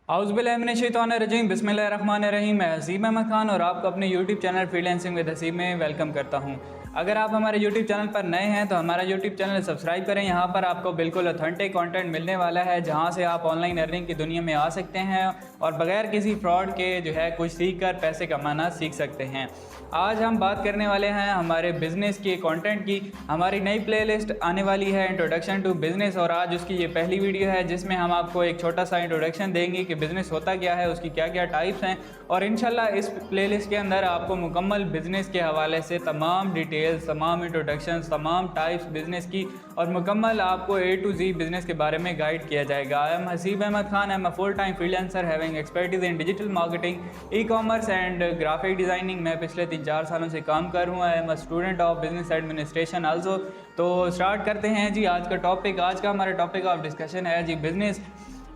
औज़ुबिल्लाहिमिनश्शैतानिर्रजीम बिस्मिल्लाहिर्रहमानिर्रहीम। मैं हसीब अहमद खान और आपको अपने YouTube channel freelancing with Haseeb में वेलकम करता हूं। अगर आप हमारे यूट्यूब चैनल पर नए हैं तो हमारा यूट्यूब चैनल सब्सक्राइब करें। यहां पर आपको बिल्कुल ऑथेंटिक कंटेंट मिलने वाला है, जहां से आप ऑनलाइन अर्निंग की दुनिया में आ सकते हैं और बगैर किसी फ्रॉड के जो है कुछ सीख कर पैसे कमाना सीख सकते हैं। आज हम बात करने वाले हैं हमारे बिज़नेस के कंटेंट की। हमारी नई प्लेलिस्ट आने वाली है इंट्रोडक्शन टू बिज़नेस, और आज उसकी ये पहली वीडियो है जिसमें हम आपको एक छोटा सा इंट्रोडक्शन देंगे कि बिज़नेस होता क्या है, उसकी क्या क्या टाइप्स हैं, और इंशाल्लाह इस प्लेलिस्ट के अंदर आपको मुकम्मल बिज़नेस के हवाले से तमाम डिटेल्स, तमाम इंट्रोडक्शंस, तमाम टाइप्स बिज़नेस की और मुकम्मल आपको A to Z बिज़नेस के बारे में गाइड किया जाएगा। I am Haseeb Ahmad Khan, I am a full time freelancer having expertise in digital marketing, ecommerce and graphic designing. मैं पिछले 3-4 सालों से काम कर रहा हूँ। I am a student of business administration also. तो स्टार्ट करते हैं जी आज का टॉपिक। आज का हमारा टॉपिक ऑफ डिस्कशन है जी बिज़नेस।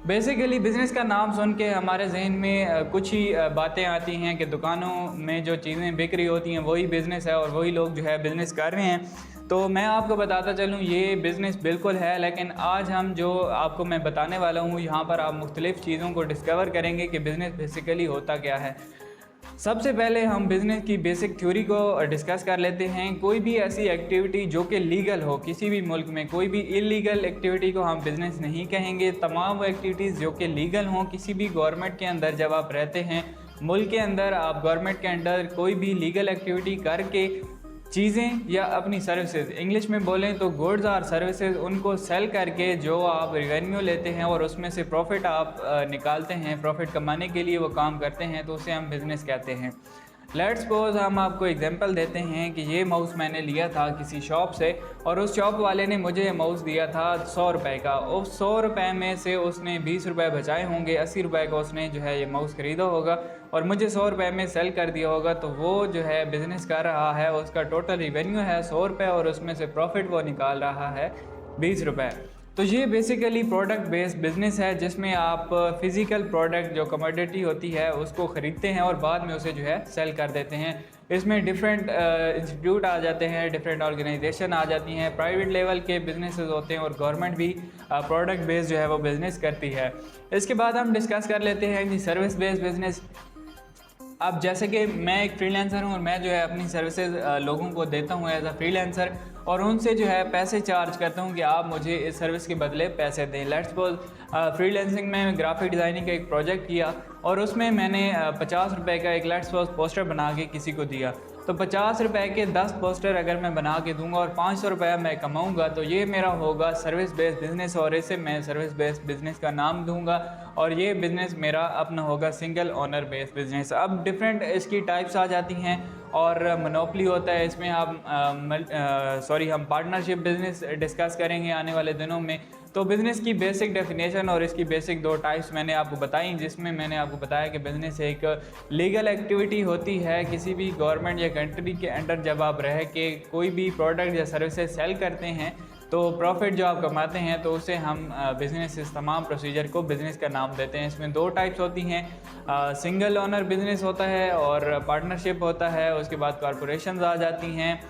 बेसिकली बिज़नेस का नाम सुन के हमारे जहन में कुछ ही बातें आती हैं कि दुकानों में जो चीज़ें बिक रही होती हैं वही बिज़नेस है और वही लोग जो है बिज़नेस कर रहे हैं। तो मैं आपको बताता चलूँ ये बिज़नेस बिल्कुल है, लेकिन आज हम जो आपको मैं बताने वाला हूँ यहाँ पर आप मुख्तलिफ़ चीज़ों को डिस्कवर करेंगे कि बिज़नेस बेसिकली होता क्या है। सबसे पहले हम बिज़नेस की बेसिक थ्योरी को डिस्कस कर लेते हैं। कोई भी ऐसी एक्टिविटी जो कि लीगल हो, किसी भी मुल्क में कोई भी इलीगल एक्टिविटी को हम बिज़नेस नहीं कहेंगे। तमाम वो एक्टिविटीज़ जो कि लीगल हों, किसी भी गवर्नमेंट के अंदर जब आप रहते हैं मुल्क के अंदर, आप गवर्नमेंट के अंडर कोई भी लीगल एक्टिविटी करके चीज़ें या अपनी सर्विसेज, इंग्लिश में बोलें तो गुड्स और सर्विसेज, उनको सेल करके जो आप रेवेन्यू लेते हैं और उसमें से प्रॉफिट आप निकालते हैं, प्रॉफिट कमाने के लिए वो काम करते हैं, तो उसे हम बिज़नेस कहते हैं। लेट्स सपोज हम आपको एग्जांपल देते हैं कि ये माउस मैंने लिया था किसी शॉप से और उस शॉप वाले ने मुझे ये माउस दिया था 100 रुपये का। उस 100 रुपये में से उसने 20 रुपये बचाए होंगे, 80 रुपये का उसने जो है ये माउस ख़रीदा होगा और मुझे 100 रुपये में सेल कर दिया होगा। तो वो जो है बिज़नेस कर रहा है, उसका टोटल रिवेन्यू है 100 रुपये और उसमें से प्रॉफिट वो निकाल रहा है 20 रुपये। तो ये बेसिकली प्रोडक्ट बेस्ड बिज़नेस है जिसमें आप फिज़िकल प्रोडक्ट जो कमोडिटी होती है उसको ख़रीदते हैं और बाद में उसे जो है सेल कर देते हैं। इसमें डिफरेंट इंस्टीट्यूट आ जाते हैं, डिफरेंट ऑर्गेनाइजेशन आ जाती हैं, प्राइवेट लेवल के बिजनेसेस होते हैं और गवर्नमेंट भी प्रोडक्ट बेस्ड जो है वो बिज़नेस करती है। इसके बाद हम डिस्कस कर लेते हैं कि सर्विस बेस्ड बिज़नेस। अब जैसे कि मैं एक फ्रीलांसर हूँ और मैं जो है अपनी सर्विसेज लोगों को देता हूँ एज अ फ्रीलांसर और उनसे जो है पैसे चार्ज करता हूँ कि आप मुझे इस सर्विस के बदले पैसे दें। लेट्स सपोज फ्रीलांसिंग में ग्राफिक डिज़ाइनिंग का एक प्रोजेक्ट किया और उसमें मैंने 50 रुपये का एक लेट्स सपोज पोस्टर बना के किसी को दिया। तो 50 रुपये के 10 पोस्टर अगर मैं बना के दूंगा और 500 रुपये मैं कमाऊंगा तो ये मेरा होगा सर्विस बेस्ड बिज़नेस और इसे मैं सर्विस बेस्ड बिज़नेस का नाम दूंगा और ये बिज़नेस मेरा अपना होगा सिंगल ओनर बेस्ड बिज़नेस। अब डिफरेंट इसकी टाइप्स आ जाती हैं और मोनोपली होता है, इसमें हम पार्टनरशिप बिज़नेस डिस्कस करेंगे आने वाले दिनों में। तो बिज़नेस की बेसिक डेफिनेशन और इसकी बेसिक 2 टाइप्स मैंने आपको बताई, जिसमें मैंने आपको बताया कि बिज़नेस एक लीगल एक्टिविटी होती है किसी भी गवर्नमेंट या कंट्री के अंडर। जब आप रह के कोई भी प्रोडक्ट या सर्विसेज सेल करते हैं तो प्रॉफिट जो आप कमाते हैं तो उसे हम बिज़नेस, इस तमाम प्रोसीजर को बिज़नेस का नाम देते हैं। इसमें 2 टाइप्स होती हैं, सिंगल ओनर बिज़नेस होता है और पार्टनरशिप होता है। उसके बाद कॉरपोरेशंस आ जाती हैं।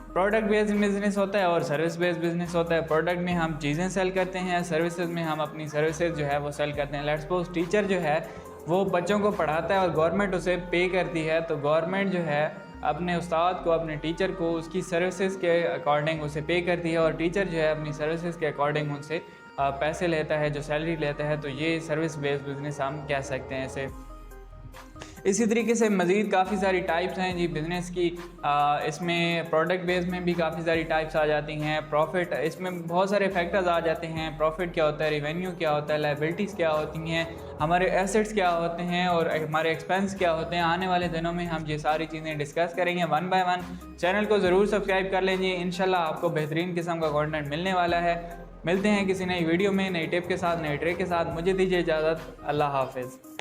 प्रोडक्ट बेस्ड बिज़नेस होता है और सर्विस बेस्ड बिज़नेस होता है। प्रोडक्ट में हम चीज़ें सेल करते हैं, सर्विसेज में हम अपनी सर्विसेज जो है वो सेल करते हैं। लेट्स सपोज टीचर जो है वो बच्चों को पढ़ाता है और गवर्नमेंट उसे पे करती है, तो गवर्नमेंट जो है अपने उस्ताद को, अपने टीचर को उसकी सर्विसेज के अकॉर्डिंग उसे पे करती है और टीचर जो है अपनी सर्विसेज के अकॉर्डिंग उनसे पैसे लेता है, जो सैलरी लेता है। तो ये सर्विस बेस्ड बिज़नेस हम कह सकते हैं इसे। इसी तरीके से मज़ीद काफ़ी सारी टाइप्स हैं जी बिज़नेस की। इसमें प्रोडक्ट बेस में भी काफ़ी सारी टाइप्स आ जाती हैं। प्रॉफिट, इसमें बहुत सारे फैक्टर्स आ जाते हैं। प्रॉफिट क्या होता है, रेवेन्यू क्या होता है, लायबिलिटीज़ क्या होती हैं, हमारे एसेट्स क्या होते हैं और हमारे एक्सपेंस क्या होते हैं। आने वाले दिनों में हम ये सारी चीज़ें डिस्कस करेंगे 1 बाय 1। चैनल को ज़रूर सब्सक्राइब कर लीजिए, इंशाल्लाह आपको बेहतरीन किस्म का कंटेंट मिलने वाला है। मिलते हैं किसी नई वीडियो में, नई टिप के साथ, नई ट्रिक के साथ। मुझे दीजिए इजाज़त। अल्लाह हाफिज़।